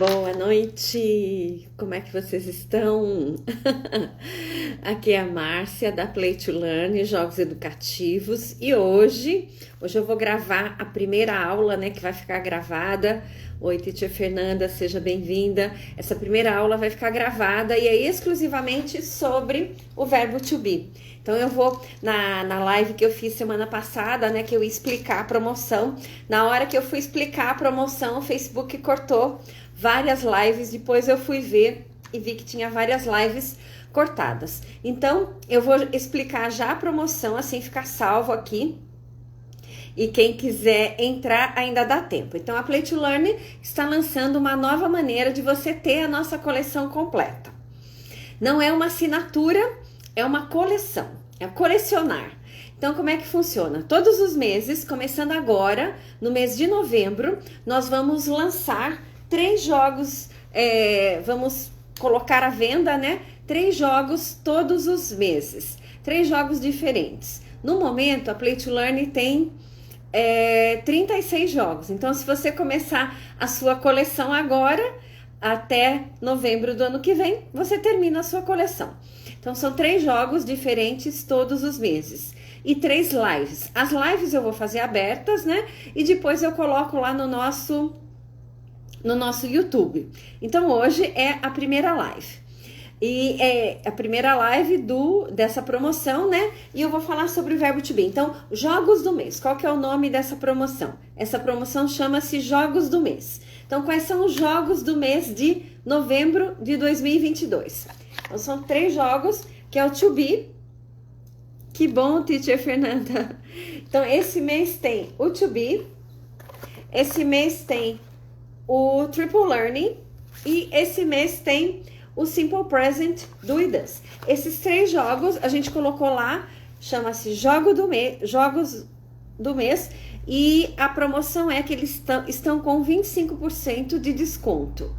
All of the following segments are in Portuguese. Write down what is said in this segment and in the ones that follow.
Boa noite! Como é que vocês estão? Aqui é a Márcia da Play to Learn, Jogos Educativos, e hoje eu vou gravar a primeira aula, né, que vai ficar gravada. Oi, Teacher Fernanda, seja bem-vinda. Essa primeira aula vai ficar gravada e é exclusivamente sobre o verbo to be. Então eu vou, na live que eu fiz semana passada, né, que eu ia explicar a promoção, na hora que eu fui explicar a promoção, o Facebook cortou várias lives, depois eu fui ver e vi que tinha várias lives cortadas. Então, eu vou explicar já a promoção, assim fica salvo aqui. E quem quiser entrar, ainda dá tempo. Então, a Play to Learn está lançando uma nova maneira de você ter a nossa coleção completa. Não é uma assinatura, é uma coleção, é colecionar. Então, como é que funciona? Todos os meses, começando agora, no mês de novembro, nós vamos lançar 3 jogos, vamos colocar à venda, né? 3 jogos todos os meses, 3 jogos diferentes. No momento, a Play to Learn tem 36 jogos. Então, se você começar a sua coleção agora, até novembro do ano que vem, você termina a sua coleção. Então, são 3 jogos diferentes todos os meses. E 3 lives. As lives eu vou fazer abertas, né? E depois eu coloco lá no nosso YouTube. Então, hoje é a primeira live. E é a primeira live dessa promoção, né? E eu vou falar sobre o verbo to be. Então, jogos do mês. Qual que é o nome dessa promoção? Essa promoção chama-se Jogos do Mês. Então, quais são os jogos do mês de novembro de 2022? Então, são 3 jogos, que é o to be. Que bom, Teacher Fernanda. Então, esse mês tem o to be. Esse mês tem o Triple Learning. E esse mês tem o Simple Present do IDAS. Esses 3 jogos a gente colocou lá, chama-se Jogos do Mês, e a promoção é que eles estão com 25% de desconto.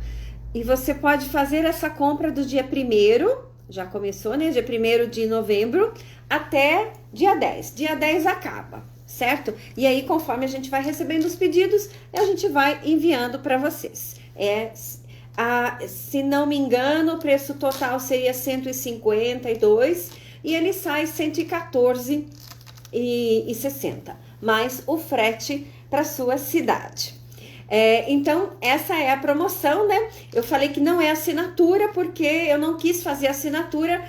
E você pode fazer essa compra do dia 1º, já começou, né? Dia 1º de novembro, até dia 10. Dia 10 acaba, certo? E aí, conforme a gente vai recebendo os pedidos, a gente vai enviando para vocês. Se não me engano, o preço total seria 152 e ele sai 114,60, mais o frete para sua cidade. Então, essa é a promoção, né? Eu falei que não é assinatura porque eu não quis fazer assinatura.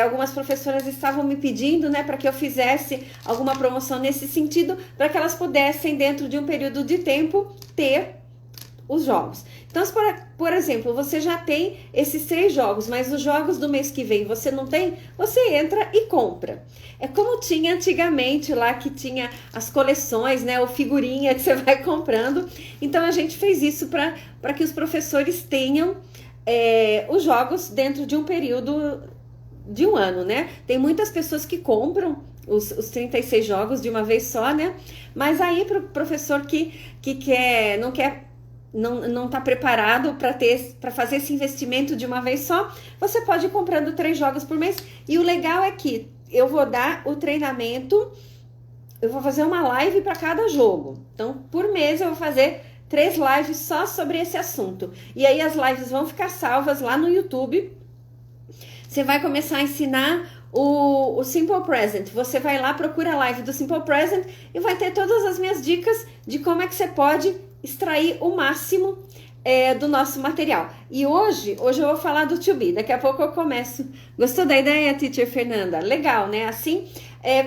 Algumas professoras estavam me pedindo, né, para que eu fizesse alguma promoção nesse sentido, para que elas pudessem, dentro de um período de tempo, ter os jogos. Então, por exemplo, você já tem esses 3 jogos, mas os jogos do mês que vem você não tem, você entra e compra. É como tinha antigamente lá, que tinha as coleções, né, ou figurinha que você vai comprando. Então, a gente fez isso para que os professores tenham os jogos dentro de um período de um ano, né? Tem muitas pessoas que compram os 36 jogos de uma vez só, né? Mas aí, para o professor que não está preparado para fazer esse investimento de uma vez só, você pode ir comprando 3 jogos por mês. E o legal é que eu vou dar o treinamento, eu vou fazer uma live para cada jogo. Então, por mês eu vou fazer 3 lives só sobre esse assunto. E aí as lives vão ficar salvas lá no YouTube. Você vai começar a ensinar o Simple Present. Você vai lá, procura a live do Simple Present e vai ter todas as minhas dicas de como é que você pode extrair o máximo do nosso material. E hoje eu vou falar do to be. Daqui a pouco eu começo. Gostou da ideia, Teacher Fernanda? Legal, né? Assim,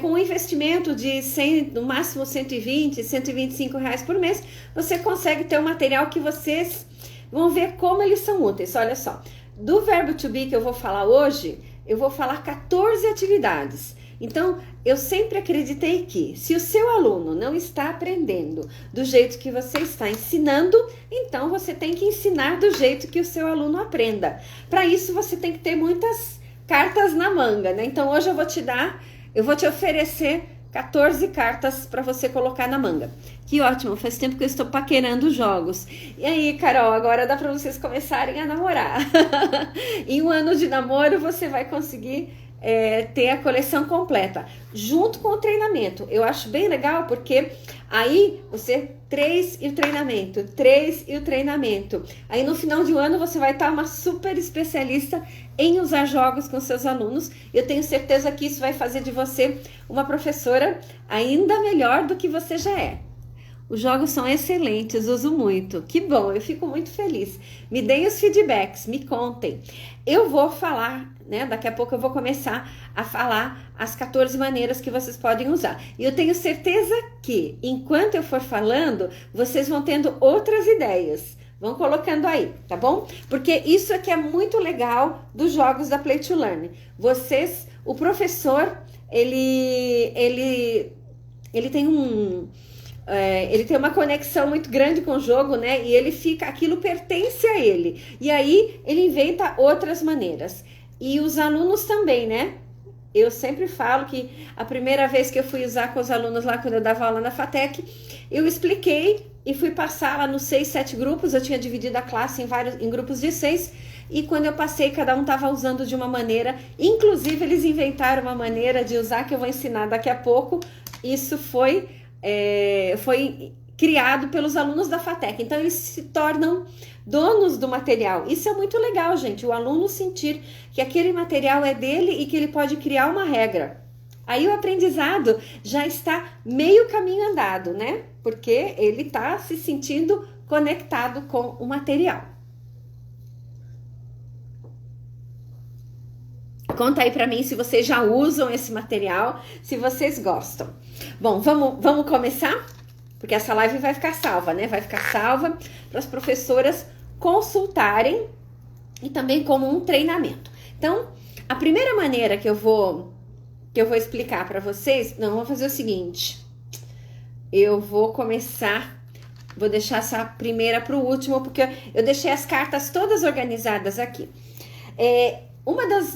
com um investimento de 100, no máximo 120, 125 reais por mês, você consegue ter um material que vocês vão ver como eles são úteis. Olha só, do verbo to be que eu vou falar hoje, eu vou falar 14 atividades. Então, eu sempre acreditei que se o seu aluno não está aprendendo do jeito que você está ensinando, então você tem que ensinar do jeito que o seu aluno aprenda. Para isso, você tem que ter muitas cartas na manga, né? Então, hoje eu vou te oferecer 14 cartas para você colocar na manga. Que ótimo, faz tempo que eu estou paquerando jogos. E aí, Carol, agora dá para vocês começarem a namorar. Em um ano de namoro, você vai conseguir ter a coleção completa, junto com o treinamento. Eu acho bem legal porque aí você 3 e o treinamento, 3 e o treinamento. Aí no final de um ano você vai estar uma super especialista em usar jogos com seus alunos. Eu tenho certeza que isso vai fazer de você uma professora ainda melhor do que você já é. Os jogos são excelentes, uso muito. Que bom, eu fico muito feliz. Me deem os feedbacks, me contem. Eu vou falar, né? Daqui a pouco eu vou começar a falar as 14 maneiras que vocês podem usar. E eu tenho certeza que, enquanto eu for falando, vocês vão tendo outras ideias. Vão colocando aí, tá bom? Porque isso aqui é muito legal dos jogos da Play to Learn. Vocês, o professor, ele tem ele tem uma conexão muito grande com o jogo, né? E ele fica, aquilo pertence a ele. E aí ele inventa outras maneiras. E os alunos também, né? Eu sempre falo que a primeira vez que eu fui usar com os alunos lá, quando eu dava aula na FATEC, eu expliquei e fui passar lá nos 6, 7 grupos. Eu tinha dividido a classe em grupos de 6. E quando eu passei, cada um estava usando de uma maneira. Inclusive, eles inventaram uma maneira de usar que eu vou ensinar daqui a pouco. Isso foi criado pelos alunos da FATEC. Então, eles se tornam donos do material. Isso é muito legal, gente. O aluno sentir que aquele material é dele e que ele pode criar uma regra. Aí o aprendizado já está meio caminho andado, né? Porque ele está se sentindo conectado com o material. Conta aí para mim se vocês já usam esse material, se vocês gostam. Bom, vamos começar? Porque essa live vai ficar salva, né? Vai ficar salva para as professoras consultarem e também como um treinamento. Então, a primeira maneira que eu vou explicar para vocês, não, vou fazer o seguinte. Eu vou deixar essa primeira para o último, porque eu deixei as cartas todas organizadas aqui.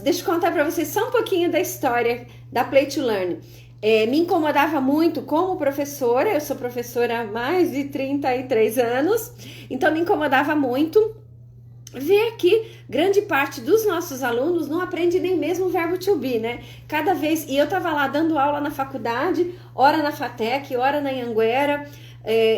Deixa eu contar para vocês só um pouquinho da história da Play to Learn. Me incomodava muito como professora, eu sou professora há mais de 33 anos, então me incomodava muito ver que grande parte dos nossos alunos não aprende nem mesmo o verbo to be, né? Cada vez, e eu tava lá dando aula na faculdade, ora na FATEC, ora na Anhanguera,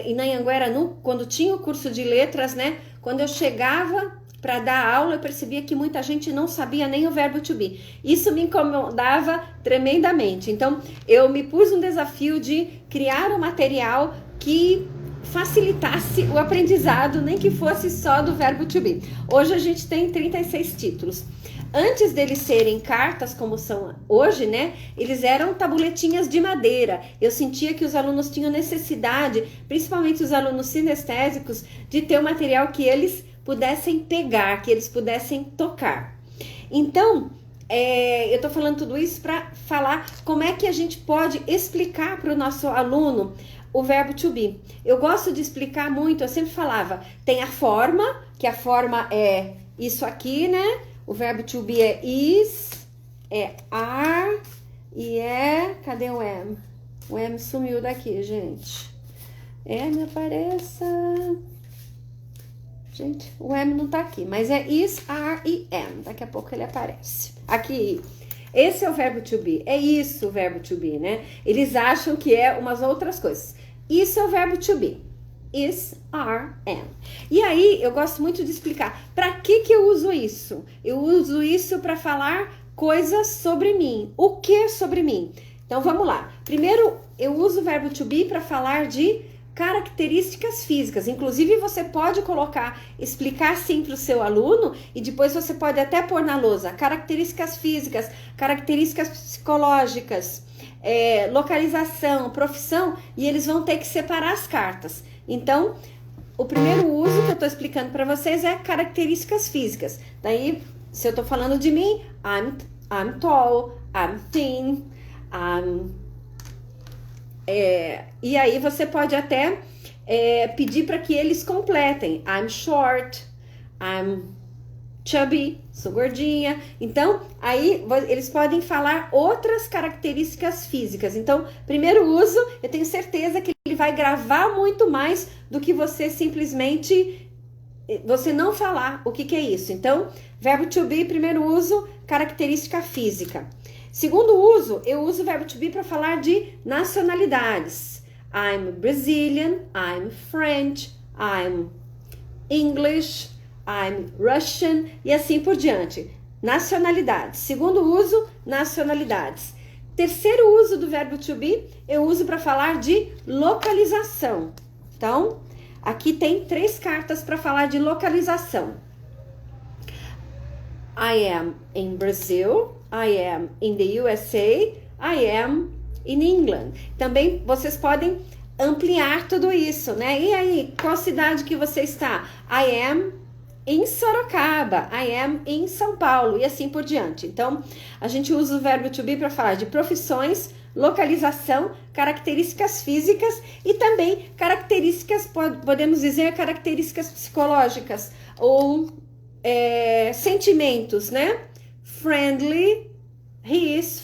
e na Anhanguera, quando tinha o curso de letras, né? Quando eu chegava para dar aula, eu percebia que muita gente não sabia nem o verbo to be. Isso me incomodava tremendamente. Então, eu me pus um desafio de criar um material que facilitasse o aprendizado, nem que fosse só do verbo to be. Hoje a gente tem 36 títulos. Antes deles serem cartas, como são hoje, né? Eles eram tabuletinhas de madeira. Eu sentia que os alunos tinham necessidade, principalmente os alunos sinestésicos, de ter um material que eles pudessem pegar, que eles pudessem tocar. Então, eu tô falando tudo isso para falar como é que a gente pode explicar para o nosso aluno o verbo to be. Eu gosto de explicar muito, eu sempre falava, tem a forma, que a forma é isso aqui, né? O verbo to be é is, é are e cadê o am? O am sumiu daqui, gente. Me apareça... Gente, o am não tá aqui, mas é is, are e am. Daqui a pouco ele aparece. Aqui, esse é o verbo to be. É isso o verbo to be, né? Eles acham que é umas outras coisas. Isso é o verbo to be. Is, are, am. E aí, eu gosto muito de explicar. Para que eu uso isso? Eu uso isso para falar coisas sobre mim. O que sobre mim? Então, vamos lá. Primeiro, eu uso o verbo to be para falar de características físicas. Inclusive, você pode explicar assim para o seu aluno e depois você pode até pôr na lousa características físicas, características psicológicas, localização, profissão, e eles vão ter que separar as cartas. Então, o primeiro uso que eu estou explicando para vocês é características físicas. Daí, se eu estou falando de mim, I'm tall, I'm thin, e aí você pode até pedir para que eles completem. I'm short, I'm chubby, sou gordinha. Então, aí eles podem falar outras características físicas. Então, primeiro uso, eu tenho certeza que ele vai gravar muito mais do que você simplesmente, você não falar o que é isso. Então, verbo to be, primeiro uso, característica física. Segundo uso, eu uso o verbo to be para falar de nacionalidades. I'm Brazilian, I'm French, I'm English, I'm Russian e assim por diante. Nacionalidades. Segundo uso, nacionalidades. Terceiro uso do verbo to be, eu uso para falar de localização. Então, aqui tem 3 cartas para falar de localização. I am in Brazil, I am in the USA, I am in England. Também vocês podem ampliar tudo isso, né? E aí, qual cidade que você está? I am em Sorocaba, I am em São Paulo e assim por diante. Então, a gente usa o verbo to be para falar de profissões, localização, características físicas e também características, podemos dizer, características psicológicas ou sentimentos, né? Friendly, he is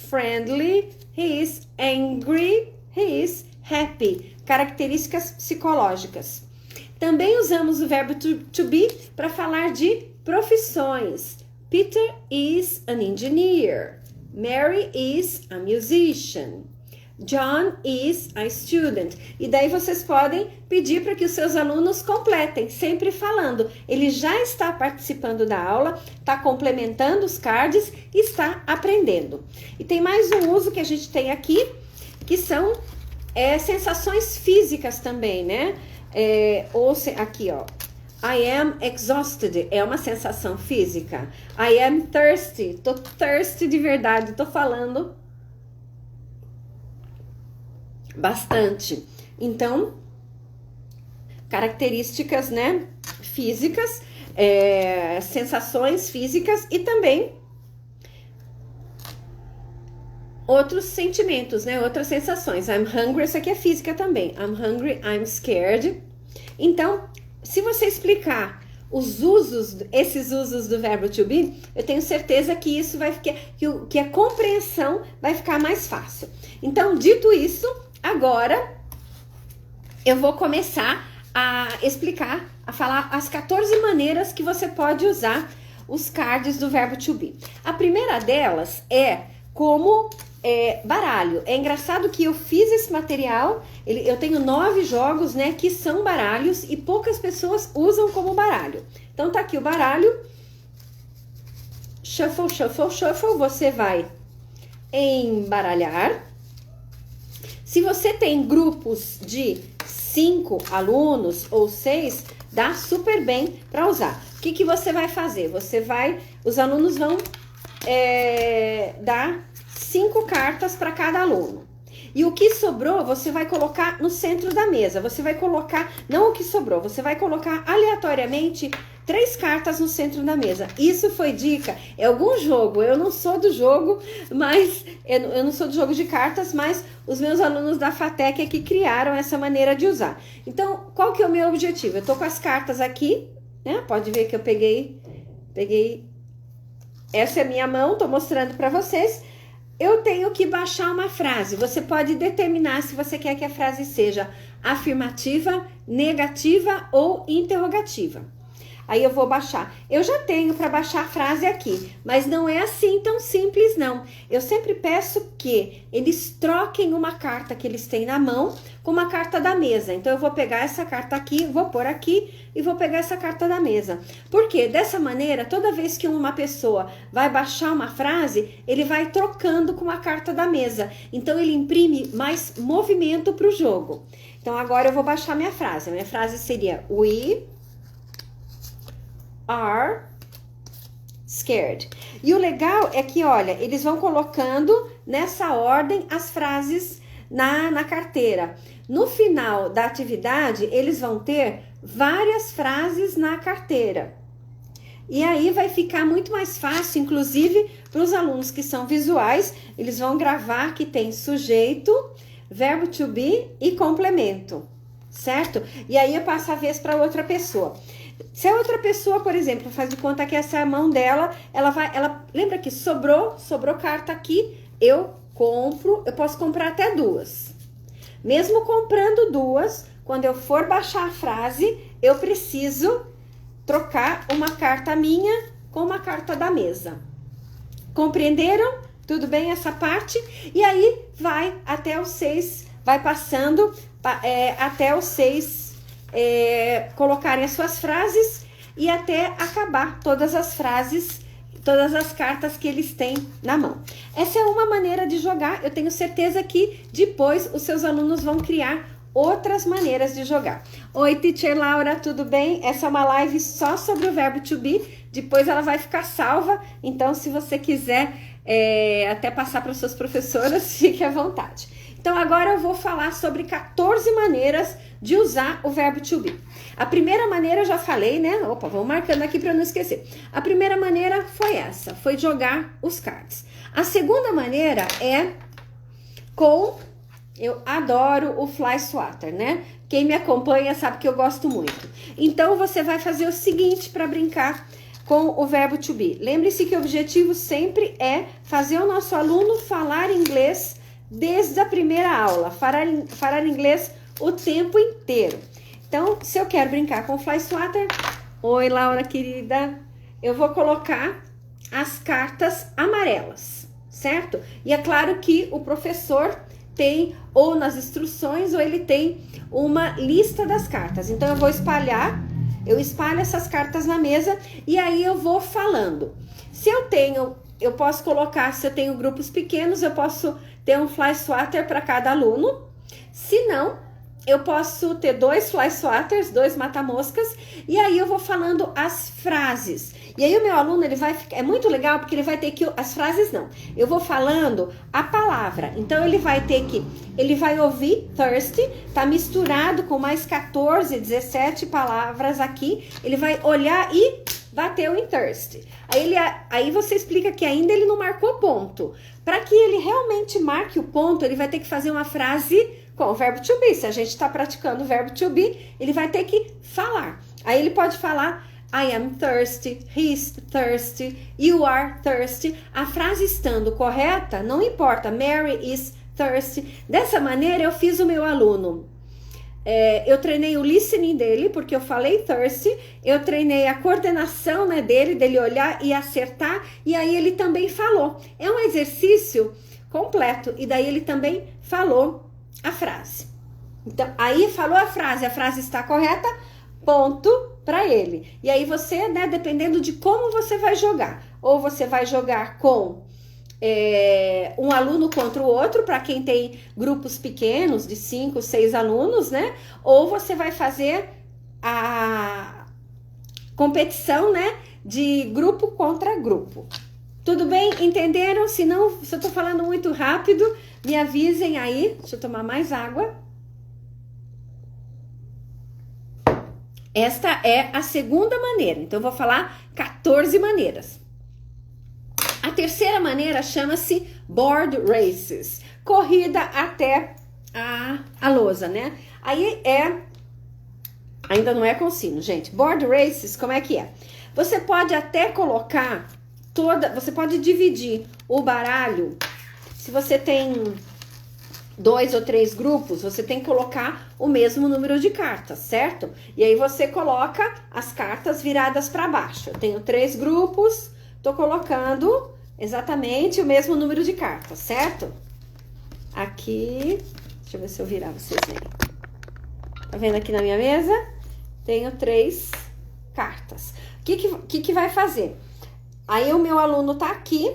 angry, he is happy. Características psicológicas. Também usamos o verbo to be para falar de profissões. Peter is an engineer. Mary is a musician. John is a student. E daí vocês podem pedir para que os seus alunos completem, sempre falando. Ele já está participando da aula, está complementando os cards e está aprendendo. E tem mais um uso que a gente tem aqui, que são sensações físicas também, né? Aqui, ó. I am exhausted, é uma sensação física. I am thirsty, tô thirsty de verdade, tô falando bastante. Então, características, né, físicas, sensações físicas e também outros sentimentos, né, outras sensações. I'm hungry, isso aqui é física também. I'm hungry, I'm scared. Então, se você explicar esses usos do verbo to be, eu tenho certeza que isso vai ficar, que a compreensão vai ficar mais fácil. Então, dito isso, agora eu vou começar a explicar, a falar as 14 maneiras que você pode usar os cards do verbo to be. A primeira delas é como baralho. É engraçado que eu fiz esse material, eu tenho 9 jogos, né, que são baralhos e poucas pessoas usam como baralho. Então tá aqui o baralho. Shuffle, shuffle, shuffle. Você vai embaralhar. Se você tem grupos de 5 alunos ou 6, dá super bem para usar. O que você vai fazer? Os alunos vão dar 5 cartas para cada aluno. E o que sobrou, você vai colocar no centro da mesa. Você vai colocar, não o que sobrou, você vai colocar aleatoriamente 3 cartas no centro da mesa. Isso foi dica, é algum jogo. Eu não sou do jogo, mas eu não sou do jogo de cartas, mas os meus alunos da FATEC é que criaram essa maneira de usar. Então, qual que é o meu objetivo? Eu tô com as cartas aqui, né? Pode ver que eu peguei. Essa é a minha mão, tô mostrando para vocês. Eu tenho que baixar uma frase. Você pode determinar se você quer que a frase seja afirmativa, negativa ou interrogativa. Aí eu vou baixar. Eu já tenho para baixar a frase aqui, mas não é assim tão simples não. Eu sempre peço que eles troquem uma carta que eles têm na mão com uma carta da mesa. Então eu vou pegar essa carta aqui, vou pôr aqui e vou pegar essa carta da mesa. Porque dessa maneira, toda vez que uma pessoa vai baixar uma frase, ele vai trocando com a carta da mesa. Então ele imprime mais movimento para o jogo. Então agora eu vou baixar minha frase. Minha frase seria: We are scared. E o legal é que, olha, eles vão colocando nessa ordem as frases na carteira. No final da atividade, eles vão ter várias frases na carteira. E aí vai ficar muito mais fácil, inclusive, para os alunos que são visuais, eles vão gravar que tem sujeito, verbo to be e complemento, certo? E aí eu passo a vez para outra pessoa. Se a outra pessoa, por exemplo, faz de conta que essa é a mão dela, ela lembra que sobrou carta aqui, eu posso comprar até 2. Mesmo comprando 2, quando eu for baixar a frase, eu preciso trocar uma carta minha com uma carta da mesa. Compreenderam? Tudo bem essa parte? E aí vai até os 6, vai passando até os 6 colocarem as suas frases e até acabar todas as frases, todas as cartas que eles têm na mão. Essa é uma maneira de jogar. Eu tenho certeza que depois os seus alunos vão criar outras maneiras de jogar. Oi, Teacher Laura, tudo bem? Essa é uma live só sobre o verbo to be. Depois ela vai ficar salva. Então, se você quiser até passar para suas professoras, fique à vontade. Então, agora eu vou falar sobre 14 maneiras de usar o verbo to be. A primeira maneira eu já falei, né? Opa, vamos marcando aqui para não esquecer. A primeira maneira foi essa, foi jogar os cards. A segunda maneira é com... Eu adoro o fly swatter, né? Quem me acompanha sabe que eu gosto muito. Então, você vai fazer o seguinte para brincar com o verbo to be. Lembre-se que o objetivo sempre é fazer o nosso aluno falar inglês desde a primeira aula. Falar inglês o tempo inteiro. Então, se eu quero brincar com o fly swatter... Oi, Laura, querida. Eu vou colocar as cartas amarelas, certo? E é claro que o professor... tem ou nas instruções ou ele tem uma lista das cartas. Então eu vou espalhar, eu espalho essas cartas na mesa e aí eu vou falando. Se eu posso colocar, se eu tenho grupos pequenos, eu posso ter um fly swatter para cada aluno. Se não, eu posso ter 2 fly swatters, 2 mata-moscas, e aí eu vou falando as frases. E aí o meu aluno, ele vai ficar, é muito legal porque ele vai ter que, as frases não, eu vou falando a palavra. Então ele vai ter que, ele vai ouvir thirsty, tá misturado com mais 14, 17 palavras aqui, ele vai olhar e bateu em thirsty. Aí você explica que ainda ele não marcou ponto. Para que ele realmente marque o ponto, ele vai ter que fazer uma frase com o verbo to be. Se a gente está praticando o verbo to be, ele vai ter que falar. Aí ele pode falar I am thirsty, he's thirsty, you are thirsty. A frase estando correta, não importa, Mary is thirsty. Dessa maneira eu fiz o meu aluno. Eu treinei o listening dele, porque eu falei thirsty. Eu treinei a coordenação, né, dele olhar e acertar. E aí ele também falou. É um exercício completo. E daí ele também falou a frase. Então, aí falou a frase está correta, ponto para ele. E aí você, né, dependendo de como você vai jogar, ou você vai jogar com um aluno contra o outro, para quem tem grupos pequenos, de 5, 6 alunos, né? Ou você vai fazer a competição, né, de grupo contra grupo. Tudo bem? Entenderam? Se não, se eu tô falando muito rápido, me avisem aí. Deixa eu tomar mais água. Esta é a segunda maneira. Então, eu vou falar 14 maneiras. A terceira maneira chama-se board races. Corrida até a lousa, né? Aí ainda não é com sino, gente. Board races, como é que é? Você pode até colocar você pode dividir o baralho. Se você tem 2 ou 3 grupos, você tem que colocar o mesmo número de cartas, certo? E aí você coloca as cartas viradas para baixo. Eu tenho 3 grupos, tô colocando exatamente o mesmo número de cartas, certo? Aqui, deixa eu ver se eu virar vocês verem. Tá vendo aqui na minha mesa? Tenho 3 cartas. O que vai fazer? Aí o meu aluno tá aqui,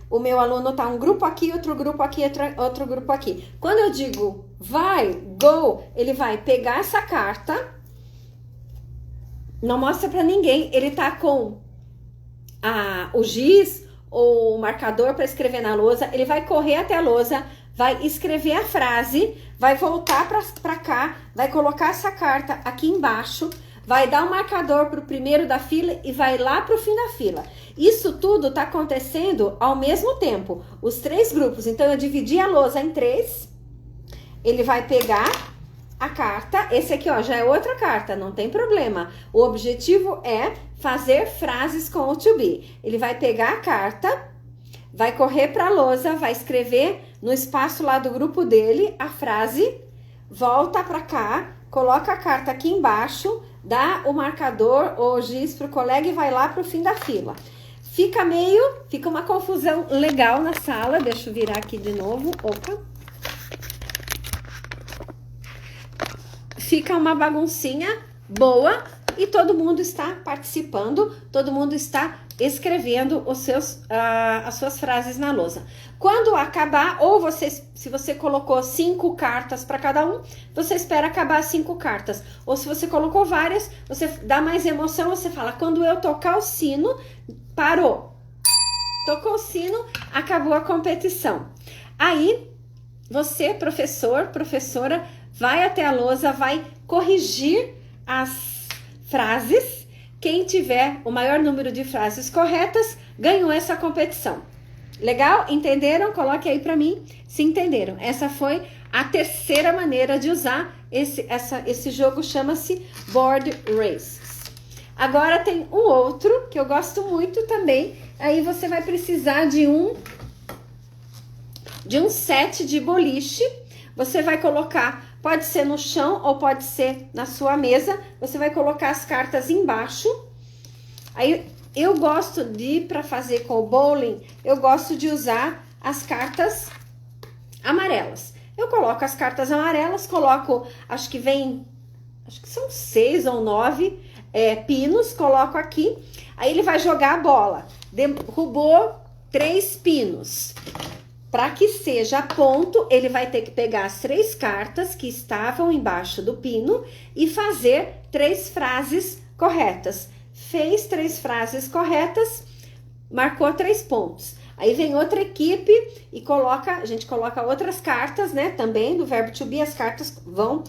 o meu aluno tá um grupo aqui, outro grupo aqui, outro grupo aqui. Quando eu digo vai, go, ele vai pegar essa carta, não mostra pra ninguém, ele tá com o giz ou o marcador para escrever na lousa, ele vai correr até a lousa, vai escrever a frase, vai voltar pra cá, vai colocar essa carta aqui embaixo, vai dar um marcador para o primeiro da fila e vai lá para o fim da fila. Isso tudo está acontecendo ao mesmo tempo. Os 3 grupos. Então, eu dividi a lousa em 3. Ele vai pegar a carta. Esse aqui, ó, já é outra carta. Não tem problema. O objetivo é fazer frases com o to be. Ele vai pegar a carta, vai correr para a lousa, vai escrever no espaço lá do grupo dele a frase, volta para cá, coloca a carta aqui embaixo, dá o marcador ou o giz pro colega e vai lá pro fim da fila. Fica uma confusão legal na sala. Deixa eu virar aqui de novo. Opa. Fica uma baguncinha boa e todo mundo está participando, todo mundo está escrevendo as suas frases na lousa. Quando acabar, ou se você colocou 5 cartas para cada um, você espera acabar as 5 cartas. Ou se você colocou várias, você dá mais emoção, você fala, quando eu tocar o sino, parou. Tocou o sino, acabou a competição. Aí, você, professor, professora, vai até a lousa, vai corrigir as frases. Quem tiver o maior número de frases corretas, ganhou essa competição. Legal? Entenderam? Coloque aí para mim se entenderam. Essa foi a terceira maneira de usar esse jogo, chama-se Board Races. Agora tem um outro que eu gosto muito também. Aí você vai precisar de um set de boliche. Você vai colocar, pode ser no chão ou pode ser na sua mesa. Você vai colocar as cartas embaixo. Aí eu gosto para fazer com o bowling, eu gosto de usar as cartas amarelas. Eu coloco as cartas amarelas, coloco, acho que são 6 ou 9 pinos, coloco aqui. Aí ele vai jogar a bola. Derrubou 3 pinos. Para que seja ponto, ele vai ter que pegar as 3 cartas que estavam embaixo do pino e fazer 3 frases corretas. Fez 3 frases corretas, marcou 3 pontos. Aí vem outra equipe e a gente coloca outras cartas, né? Também do verbo to be, as cartas voltam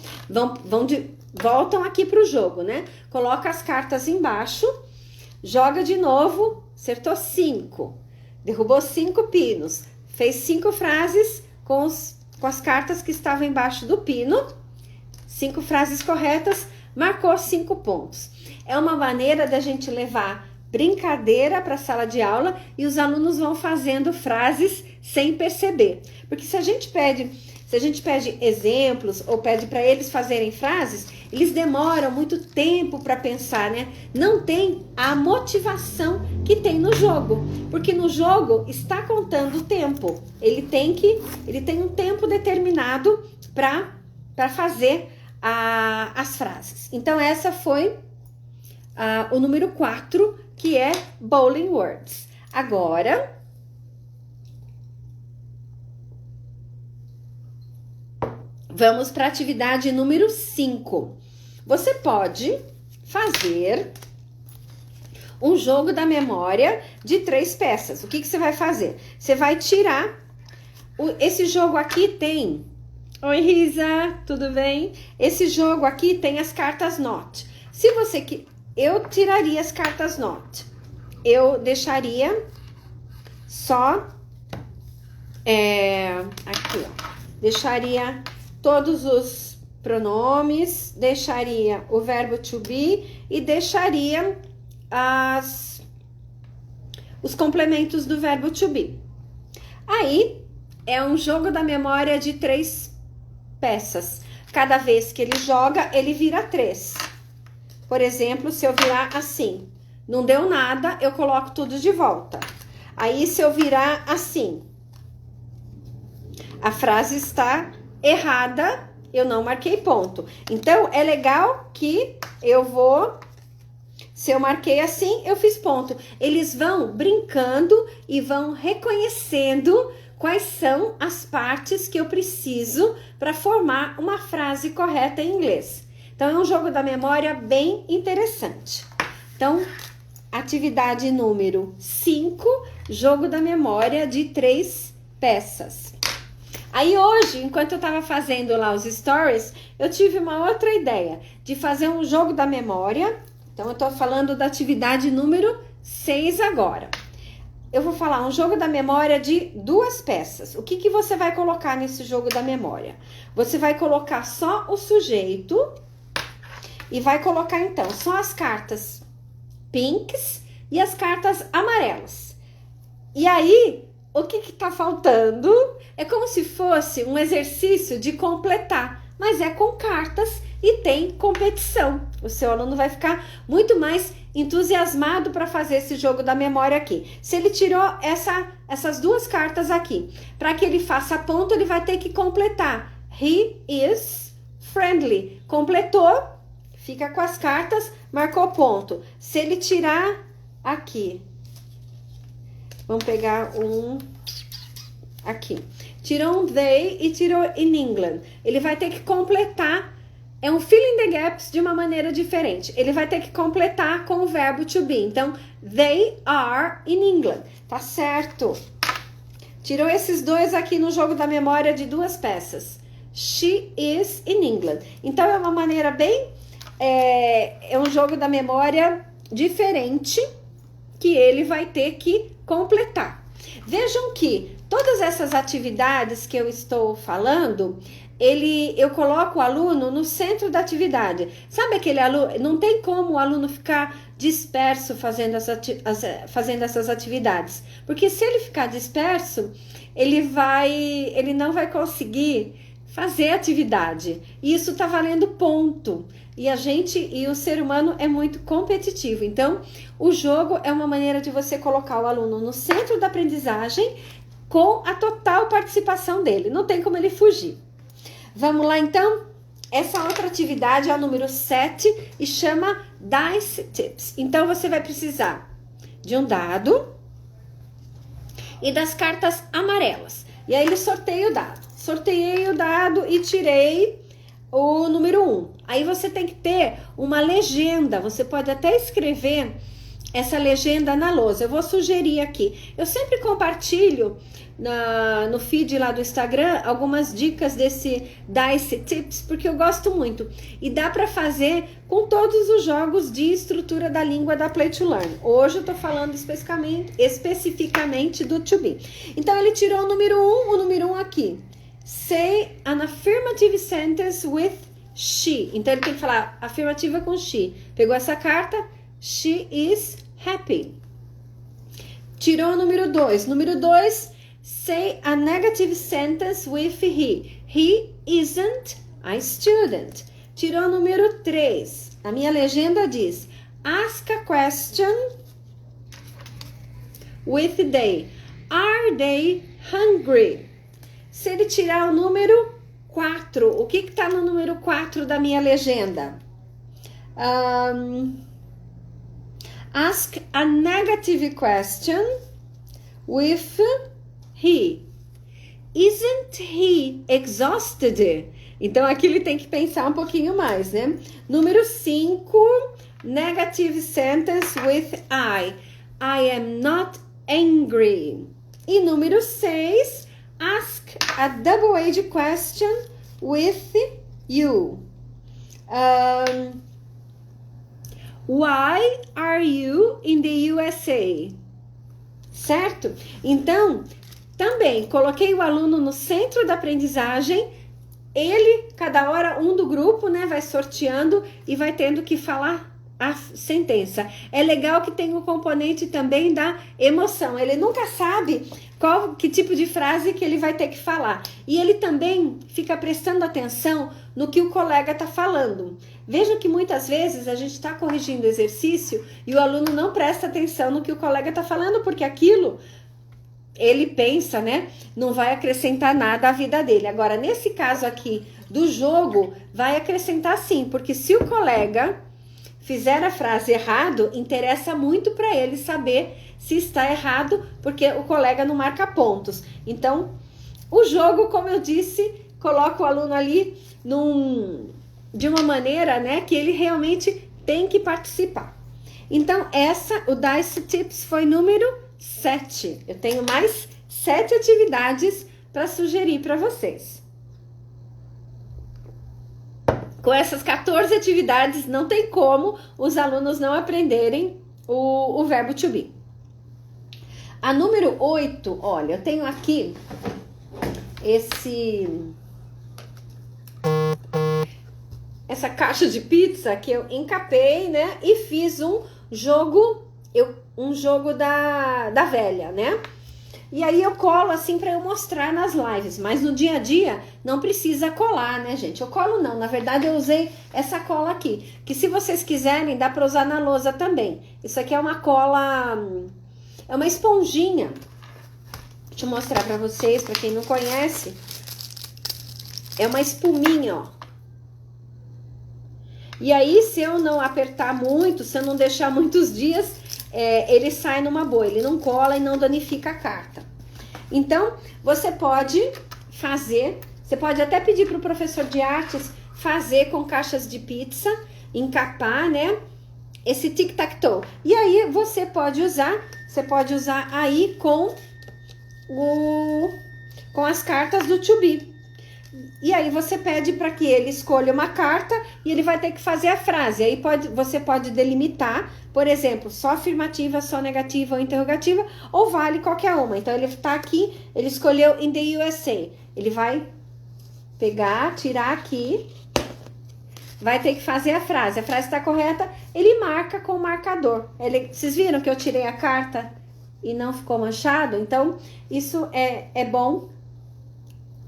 aqui para o jogo, né? Coloca as cartas embaixo, joga de novo, acertou 5, derrubou 5 pinos. Fez 5 frases com as cartas que estavam embaixo do pino. 5 frases corretas, marcou 5 pontos. É uma maneira da gente levar brincadeira para a sala de aula e os alunos vão fazendo frases sem perceber. Porque se a gente pede exemplos ou pede para eles fazerem frases, eles demoram muito tempo para pensar, né? Não tem a motivação que tem no jogo, porque no jogo está contando o tempo. Ele tem um tempo determinado para fazer as frases. Então essa foi o número 4, que é Bowling Words. Agora vamos para a atividade número 5. Você pode fazer um jogo da memória de 3 peças. O que você vai fazer? Você vai tirar... Esse jogo aqui tem... Oi, Risa, tudo bem? Esse jogo aqui tem as cartas NOT. Se você... Eu tiraria as cartas NOT. Eu deixaria só... aqui, ó. Deixaria... todos os pronomes, deixaria o verbo to be e deixaria os complementos do verbo to be. Aí, é um jogo da memória de 3 peças. Cada vez que ele joga, ele vira 3. Por exemplo, se eu virar assim, não deu nada, eu coloco tudo de volta. Aí, se eu virar assim, a frase está... errada, eu não marquei ponto. Então, é legal que se eu marquei assim, eu fiz ponto. Eles vão brincando e vão reconhecendo quais são as partes que eu preciso para formar uma frase correta em inglês. Então, é um jogo da memória bem interessante. Então, atividade número 5, jogo da memória de 3 peças. Aí hoje, enquanto eu tava fazendo lá os stories, eu tive uma outra ideia de fazer um jogo da memória. Então, eu tô falando da atividade número 6 agora. Eu vou falar um jogo da memória de 2 peças. O que você vai colocar nesse jogo da memória? Você vai colocar só o sujeito e vai colocar, então, só as cartas pinks e as cartas amarelas. E aí... o que tá faltando? É como se fosse um exercício de completar, mas é com cartas e tem competição. O seu aluno vai ficar muito mais entusiasmado para fazer esse jogo da memória aqui. Se ele tirou essas duas cartas aqui, para que ele faça ponto, ele vai ter que completar. He is friendly. Completou, fica com as cartas, marcou ponto. Se ele tirar aqui, vamos pegar um aqui. Tirou um they e tirou in England. Ele vai ter que completar. É um fill in the gaps de uma maneira diferente. Ele vai ter que completar com o verbo to be. Então, they are in England. Tá certo. Tirou esses dois aqui no jogo da memória de duas peças. She is in England. Então, é uma maneira bem... É um jogo da memória diferente que ele vai ter que completar. Vejam que todas essas atividades que eu estou falando, eu coloco o aluno no centro da atividade. Sabe aquele aluno? Não tem como o aluno ficar disperso fazendo essas atividades. Porque se ele ficar disperso, ele não vai conseguir fazer atividade. E isso tá valendo ponto. E o ser humano é muito competitivo. Então, o jogo é uma maneira de você colocar o aluno no centro da aprendizagem com a total participação dele. Não tem como ele fugir. Vamos lá, então? Essa outra atividade é a número 7 e chama Dice Tips. Então, você vai precisar de um dado e das cartas amarelas. E aí, ele sorteia o dado. Sorteei o dado e tirei o número 1. Aí, você tem que ter uma legenda. Você pode até escrever essa legenda na lousa. Eu vou sugerir aqui. Eu sempre compartilho no feed lá do Instagram algumas dicas desse Dice Tips, porque eu gosto muito. E dá para fazer com todos os jogos de estrutura da língua da Play to Learn. Hoje eu tô falando especificamente do To Be. Então, ele tirou o número 1 aqui. Say an affirmative sentence with she. Então, ele tem que falar afirmativa com she. Pegou essa carta, she is happy. Tirou o número 2. Número 2, say a negative sentence with he. He isn't a student. Tirou o número 3. A minha legenda diz, ask a question with they. Are they hungry? Se ele tirar o número 4, o que está no número 4 da minha legenda? Ask a negative question with he. Isn't he exhausted? Então, aqui ele tem que pensar um pouquinho mais, né? Número 5, negative sentence with I. I am not angry. E número 6, ask a double-edged question with you. Why are you in the USA? Certo? Então, também coloquei o aluno no centro da aprendizagem. Cada hora, um do grupo, né, vai sorteando e vai tendo que falar a sentença. É legal que tem o componente também da emoção. Ele nunca sabe que tipo de frase que ele vai ter que falar. E ele também fica prestando atenção no que o colega está falando. Vejam que muitas vezes a gente está corrigindo o exercício e o aluno não presta atenção no que o colega está falando, porque aquilo, ele pensa, né, não vai acrescentar nada à vida dele. Agora, nesse caso aqui do jogo, vai acrescentar sim, porque se o colega fizer a frase errado, interessa muito para ele saber se está errado, porque o colega não marca pontos. Então, o jogo, como eu disse, coloca o aluno ali de uma maneira, né, que ele realmente tem que participar. Então, o Dice Tips foi número 7. Eu tenho mais 7 atividades para sugerir para vocês. Com essas 14 atividades, não tem como os alunos não aprenderem o verbo to be. A número 8, olha, eu tenho aqui essa caixa de pizza que eu encapei, né? E fiz um jogo da velha, né? E aí eu colo assim para eu mostrar nas lives, mas no dia a dia não precisa colar, né, gente? Eu colo não, na verdade eu usei essa cola aqui, que se vocês quiserem dá para usar na lousa também. Isso aqui é uma cola, é uma esponjinha. Deixa eu mostrar para vocês, para quem não conhece. É uma espuminha, ó. E aí, se eu não apertar muito, se eu não deixar muitos dias, ele sai numa boa, ele não cola e não danifica a carta. Então, você pode fazer, você pode até pedir para o professor de artes fazer com caixas de pizza, encapar, né, esse tic-tac-toe. E aí, você pode usar aí com as cartas do To Be. E aí você pede para que ele escolha uma carta e ele vai ter que fazer a frase. Aí você pode delimitar, por exemplo, só afirmativa, só negativa ou interrogativa, ou vale qualquer uma. Então ele está aqui, ele escolheu in the USA. Ele vai pegar, tirar aqui, vai ter que fazer a frase está correta, ele marca com o marcador. Vocês viram que eu tirei a carta e não ficou manchado? Então isso é bom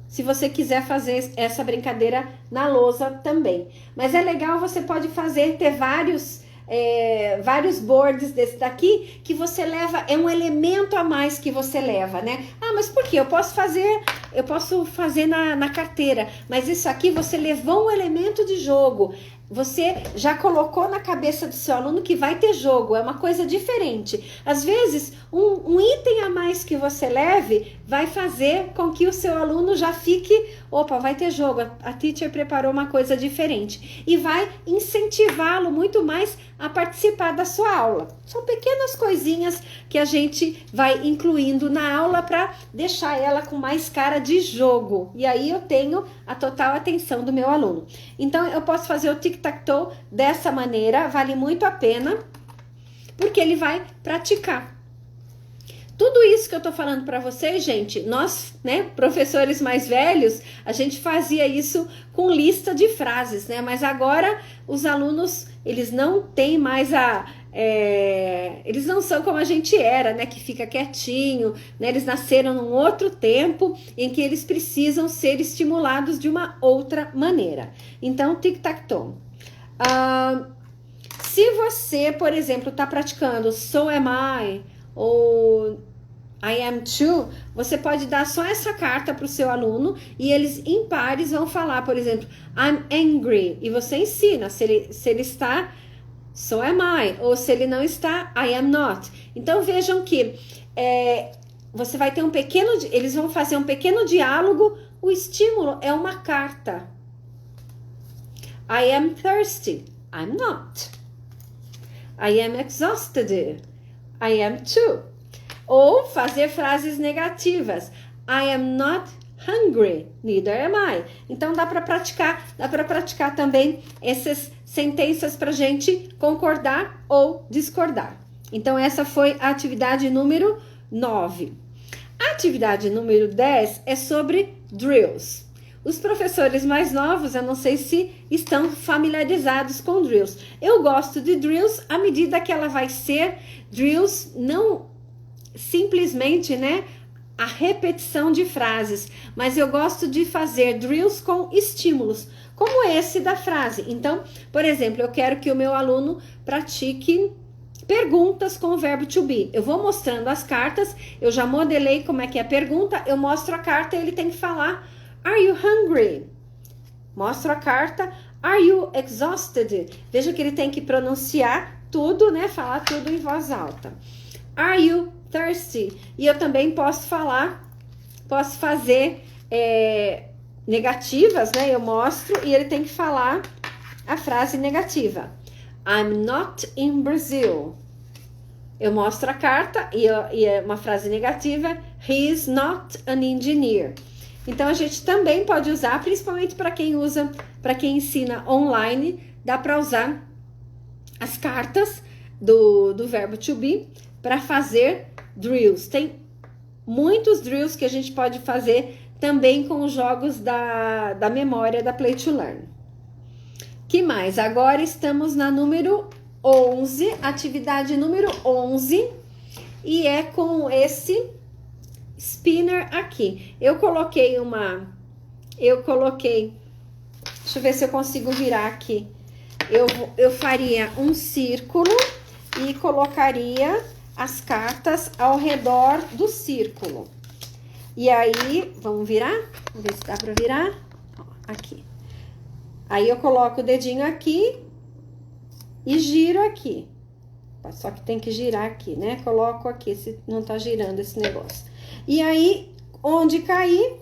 se você quiser fazer essa brincadeira na lousa também. Mas é legal, você pode ter vários boards desse daqui, que você leva, é um elemento a mais que você leva, né? Ah, mas por quê? Eu posso fazer na carteira, mas isso aqui você levou um elemento de jogo. Você já colocou na cabeça do seu aluno que vai ter jogo, é uma coisa diferente. Às vezes, um item a mais que você leve vai fazer com que o seu aluno já fique, opa, vai ter jogo, a teacher preparou uma coisa diferente. E vai incentivá-lo muito mais a participar da sua aula. São pequenas coisinhas que a gente vai incluindo na aula para deixar ela com mais cara de jogo. E aí eu tenho a total atenção do meu aluno. Então eu posso fazer o tic-tac-toe dessa maneira, vale muito a pena, porque ele vai praticar. Tudo isso que eu tô falando para vocês, gente, nós, né, professores mais velhos, a gente fazia isso com lista de frases, né? Mas agora os alunos, eles não têm mais eles não são como a gente era, né? Que fica quietinho, né? Eles nasceram num outro tempo em que eles precisam ser estimulados de uma outra maneira. Então, tic-tac-toe. Se você, por exemplo, está praticando So Am I ou I am too, você pode dar só essa carta para o seu aluno e eles em pares vão falar, por exemplo, I'm angry, e você ensina se ele está So am I, ou se ele não está I am not. Então vejam que você vai ter eles vão fazer um pequeno diálogo, o estímulo é uma carta. I am thirsty, I'm not. I am exhausted, I am too. Ou fazer frases negativas. I am not hungry, neither am I. Então dá para praticar também essas sentenças para gente concordar ou discordar. Então essa foi a atividade número 9. A atividade número 10 é sobre drills. Os professores mais novos, eu não sei se estão familiarizados com drills. Eu gosto de drills à medida que ela vai ser drills, não simplesmente, né, a repetição de frases, mas eu gosto de fazer drills com estímulos, como esse da frase. Então, por exemplo, eu quero que o meu aluno pratique perguntas com o verbo to be. Eu vou mostrando as cartas, eu já modelei como é que é a pergunta, eu mostro a carta e ele tem que falar Are you hungry? Mostro a carta. Are you exhausted? Veja que ele tem que pronunciar tudo, né? Falar tudo em voz alta. Are you thirsty? E eu também posso fazer negativas, né? Eu mostro e ele tem que falar a frase negativa. I'm not in Brazil. Eu mostro a carta e é uma frase negativa. He is not an engineer. Então a gente também pode usar, principalmente para quem ensina online, dá para usar as cartas do verbo to be para fazer drills. Tem muitos drills que a gente pode fazer também com os jogos da memória da Play to Learn. Que mais? Agora estamos na número 11, atividade número 11, e é com esse spinner aqui. Eu coloquei, deixa eu ver se eu consigo virar aqui. Eu faria um círculo e colocaria as cartas ao redor do círculo. E aí, vamos virar? Vamos ver se dá pra virar. Ó, aqui. Aí eu coloco o dedinho aqui e giro aqui. Só que tem que girar aqui, né? Coloco aqui, se não tá girando esse negócio. E aí, onde cair,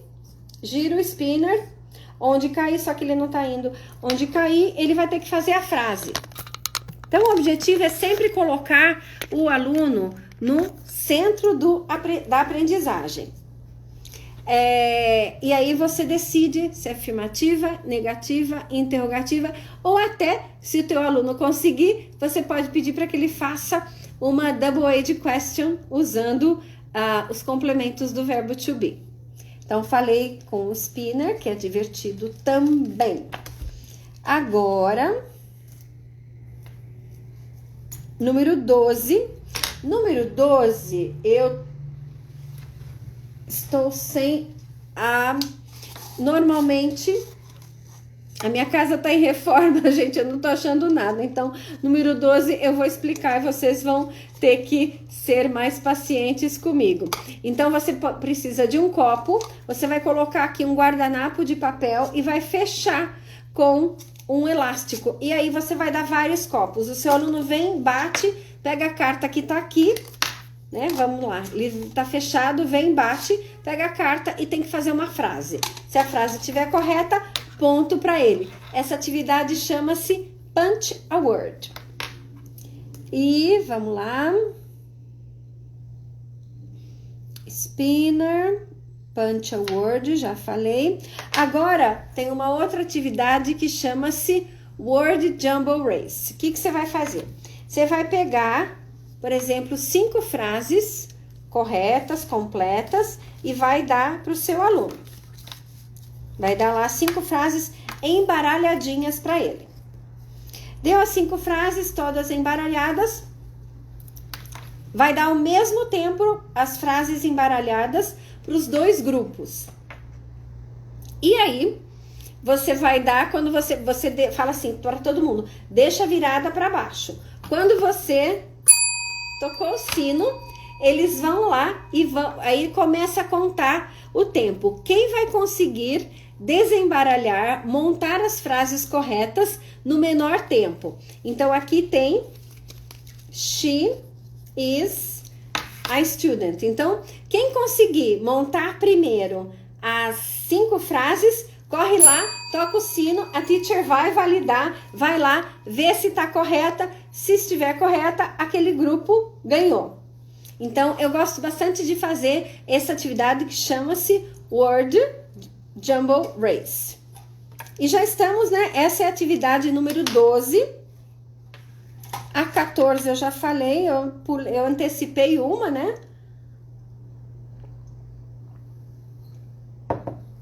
giro o spinner. Onde cair, só que ele não tá indo. Onde cair, ele vai ter que fazer a frase. Então, o objetivo é sempre colocar o aluno no centro da aprendizagem. E aí você decide se é afirmativa, negativa, interrogativa, ou até, se o teu aluno conseguir, você pode pedir para que ele faça uma double-edged question usando os complementos do verbo to be. Então, falei com o spinner, que é divertido também. Agora, número 12. Número 12, eu estou sem normalmente, a minha casa tá em reforma, gente, eu não tô achando nada. Então, número 12 eu vou explicar e vocês vão ter que ser mais pacientes comigo. Então, você precisa de um copo, você vai colocar aqui um guardanapo de papel e vai fechar com um elástico. E aí, você vai dar vários copos. O seu aluno vem, bate, pega a carta que tá aqui, né? Vamos lá, ele tá fechado, vem, bate, pega a carta e tem que fazer uma frase. Se a frase estiver correta, ponto para ele. Essa atividade chama-se Punch a Word. E vamos lá. Spinner, Punch a Word, já falei. Agora, tem uma outra atividade que chama-se Word Jumble Race. O que você vai fazer? Você vai pegar, por exemplo, 5 frases corretas, completas, e vai dar para o seu aluno. Vai dar lá 5 frases embaralhadinhas para ele. Deu as 5 frases todas embaralhadas, vai dar ao mesmo tempo as frases embaralhadas para os 2 grupos. E aí, você vai dar, quando você fala assim para todo mundo, deixa a virada para baixo. Quando você tocou o sino, eles vão lá e aí começa a contar o tempo. Quem vai conseguir desembaralhar, montar as frases corretas no menor tempo? Então, aqui tem she is a student. Então, quem conseguir montar primeiro as 5 frases, corre lá, toca o sino, a teacher vai validar, vai lá, vê se tá correta. Se estiver correta, aquele grupo ganhou. Então, eu gosto bastante de fazer essa atividade que chama-se Word Jumble Race. E já estamos, né? Essa é a atividade número 12. A 14 eu já falei, eu antecipei uma, né?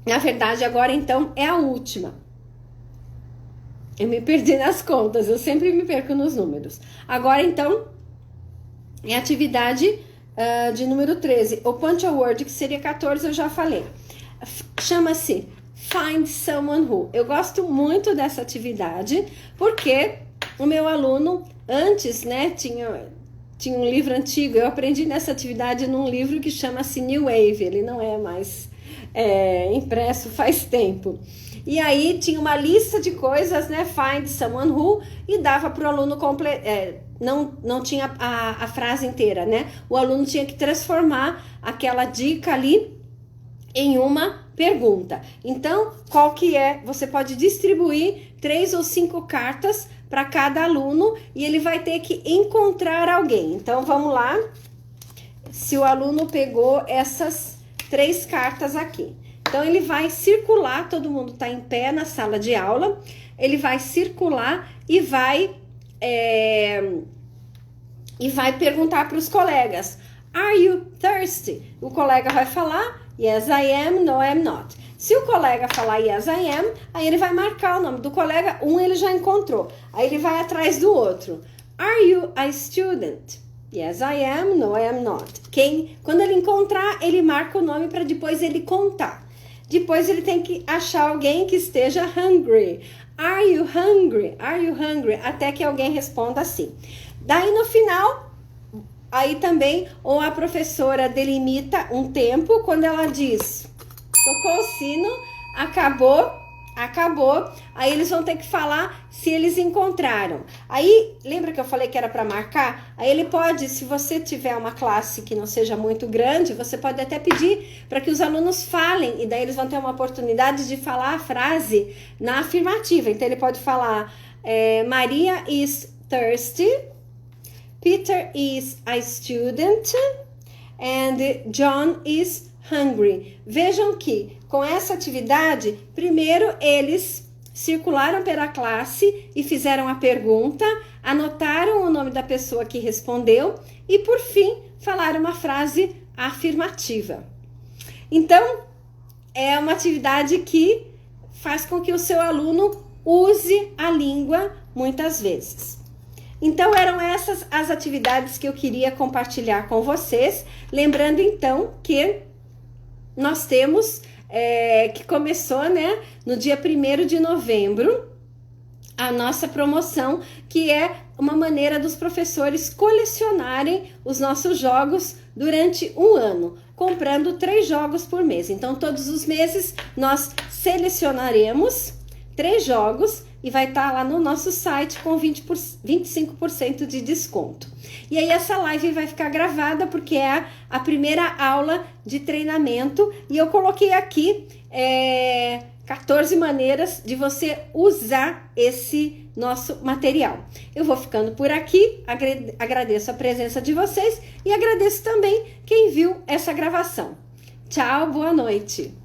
Na verdade, agora então é a última. Eu me perdi nas contas, eu sempre me perco nos números. Agora então é a atividade de número 13. O Punch a Word, que seria 14, eu já falei. Chama-se Find Someone Who. Eu gosto muito dessa atividade porque o meu aluno antes, né, tinha um livro antigo. Eu aprendi nessa atividade num livro que chama-se New Wave. Ele não é mais impresso faz tempo. E aí tinha uma lista de coisas, né? Find someone who, e dava para o aluno não tinha a frase inteira, né? O aluno tinha que transformar aquela dica ali em uma pergunta. Então, qual que é? Você pode distribuir 3 ou 5 cartas para cada aluno e ele vai ter que encontrar alguém. Então, vamos lá. Se o aluno pegou essas 3 cartas aqui. Então, ele vai circular, todo mundo está em pé na sala de aula, ele vai circular e vai perguntar para os colegas, Are you thirsty? O colega vai falar, Yes, I am, No, I'm not. Se o colega falar Yes, I am, aí ele vai marcar o nome do colega, ele já encontrou. Aí ele vai atrás do outro. Are you a student? Yes, I am. No, I am not. Quando ele encontrar, ele marca o nome para depois ele contar. Depois ele tem que achar alguém que esteja hungry. Are you hungry? Are you hungry? Até que alguém responda assim. Daí no final, aí também, ou a professora delimita um tempo, quando ela diz, tocou o sino, acabou. Aí eles vão ter que falar se eles encontraram. Aí, lembra que eu falei que era para marcar? Aí ele pode, se você tiver uma classe que não seja muito grande, você pode até pedir para que os alunos falem, e daí eles vão ter uma oportunidade de falar a frase na afirmativa. Então ele pode falar, Maria is thirsty, Peter is a student, and John is hungry. Vejam que com essa atividade, primeiro eles circularam pela classe e fizeram a pergunta, anotaram o nome da pessoa que respondeu e, por fim, falaram uma frase afirmativa. Então, é uma atividade que faz com que o seu aluno use a língua muitas vezes. Então, eram essas as atividades que eu queria compartilhar com vocês. Lembrando, então, que nós temos, que começou, né, no dia 1º de novembro, a nossa promoção, que é uma maneira dos professores colecionarem os nossos jogos durante um ano, comprando 3 jogos por mês. Então, todos os meses, nós selecionaremos 3 jogos e vai estar lá no nosso site com 25% de desconto. E aí essa live vai ficar gravada porque é a primeira aula de treinamento e eu coloquei aqui 14 maneiras de você usar esse nosso material. Eu vou ficando por aqui, agradeço a presença de vocês e agradeço também quem viu essa gravação. Tchau, boa noite!